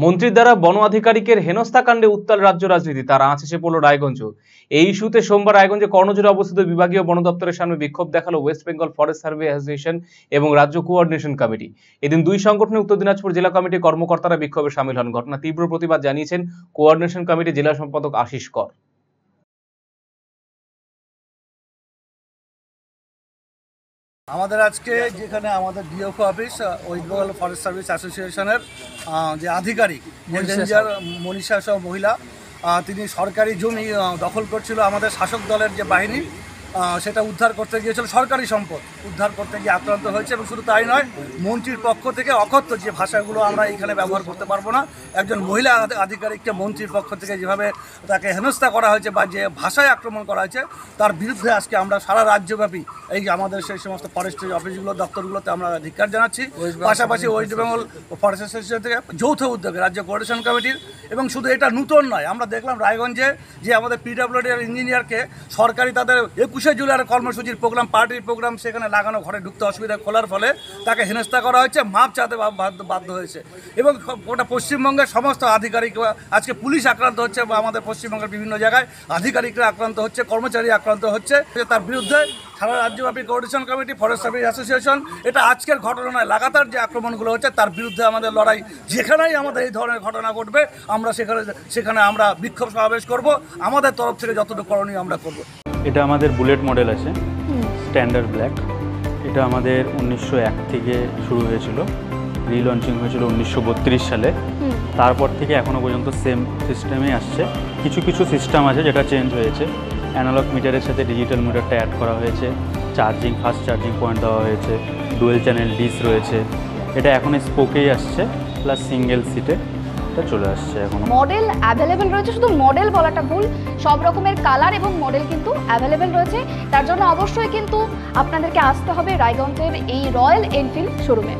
মন্ত্রীর দ্বারা বন আধিকারিকের হেনস্থাকাণ্ডে উত্তাল রাজ্য রাজনীতি, তার আঁচ এসে পড়ল রায়গঞ্জ। এই ইস্যুতে সোমবার রায়গঞ্জে কর্ণজোড়ে অবস্থিত বিভাগীয় বন দপ্তরের সামনে বিক্ষোভ দেখালো West Bengal forest survey association এবং রাজ্য কোঅর্ডিনেশন কমিটি। এদিন দুই সংগঠনের উত্তর দিনাজপুর জেলা কমিটির কর্মকর্তারা বিক্ষোভে সামিল হন। ঘটনা তীব্র প্রতিবাদ জানিয়েছেন কোঅর্ডিনেশন কমিটির জেলা সম্পাদক আশিস কর। আমাদের আজকে যেখানে আমাদের DFO office West Bengal forest service অ্যাসোসিয়েশনের যে আধিকারিক মনীষা সহ মহিলা, তিনি সরকারি জমি দখল করছিল। আমাদের শাসক দলের যে বাহিনী সেটা উদ্ধার করতে গিয়েছিল, সরকারি সম্পদ উদ্ধার করতে গিয়ে আক্রান্ত হয়েছে। এবং শুধু তাই নয়, মন্ত্রীর পক্ষ থেকে অকথ্য যে ভাষাগুলো আমরা এখানে ব্যবহার করতে পারবো না, একজন মহিলা আধিকারিককে মন্ত্রীর পক্ষ থেকে যেভাবে তাকে হেনস্থা করা হয়েছে বা যে ভাষায় আক্রমণ করা হয়েছে, তার বিরুদ্ধে আজকে আমরা সারা রাজ্যব্যাপী এই আমাদের সেই সমস্ত ফরেস্টের অফিসগুলো দপ্তরগুলোতে আমরা ধিক্কার জানাচ্ছি। পাশাপাশি ওয়েস্ট বেঙ্গল ফরেস্ট অ্যাসোসিয়েশন থেকে যৌথ উদ্যোগে রাজ্য কোঅর্ডিনেশন কমিটির। এবং শুধু এটা নূতন নয়, আমরা দেখলাম রায়গঞ্জে যে আমাদের পিডব্লিউডি ইঞ্জিনিয়ারকে সরকারি তাদের 21শে জুলাইয়ের কর্মসূচির প্রোগ্রাম, পার্টির প্রোগ্রাম সেখানে লাগানো, ঘরে ঢুকতে অসুবিধা খোলার ফলে তাকে হেনস্থা করা হয়েছে, মাপ চাতে বাধ্য হয়েছে। এবং গোটা পশ্চিমবঙ্গের সমস্ত আধিকারিক, আজকে পুলিশ আক্রান্ত হচ্ছে বা আমাদের পশ্চিমবঙ্গের বিভিন্ন জায়গায় আধিকারিকরা আক্রান্ত হচ্ছে, কর্মচারী আক্রান্ত হচ্ছে। তার বিরুদ্ধে সারা রাজ্যব্যাপী coordination committee, forest service association, এটা আজকের ঘটনা নয়, লাগাতার যে আক্রমণগুলো হচ্ছে তার বিরুদ্ধে আমাদের লড়াই। যেখানেই আমাদের এই ধরনের ঘটনা ঘটবে আমরা সেখানে আমরা বিক্ষোভ সমাবেশ করব, আমাদের তরফ থেকে যতটুকু করণীয় আমরা করব। এটা আমাদের বুলেট মডেল আছে, স্ট্যান্ডার্ড ব্ল্যাক। এটা আমাদের 1901 থেকে শুরু হয়েছিল, রিলঞ্চিং হয়েছিল 1932 সালে। তারপর থেকে এখনও পর্যন্ত সেম সিস্টেমেই আসছে। কিছু কিছু সিস্টেম আছে যেটা চেঞ্জ হয়েছে। অ্যানালগ মিটারের সাথে ডিজিটাল মিটারটা অ্যাড করা হয়েছে, ফাস্ট চার্জিং পয়েন্ট দেওয়া হয়েছে, ডুয়েল চ্যানেল ডিস রয়েছে। এটা এখন স্পোকেই আসছে, প্লাস সিঙ্গেল সিটে এটা চলে আসছে। এখন মডেল অ্যাভেলেবেল রয়েছে, শুধু মডেল বলাটা ভুল, সব রকমের কালার এবং মডেল কিন্তু অ্যাভেলেবেল রয়েছে। তার জন্য অবশ্যই কিন্তু আপনাদেরকে আসতে হবে রায়গঞ্জের এই রয়্যাল এনফিল্ড শোরুমে।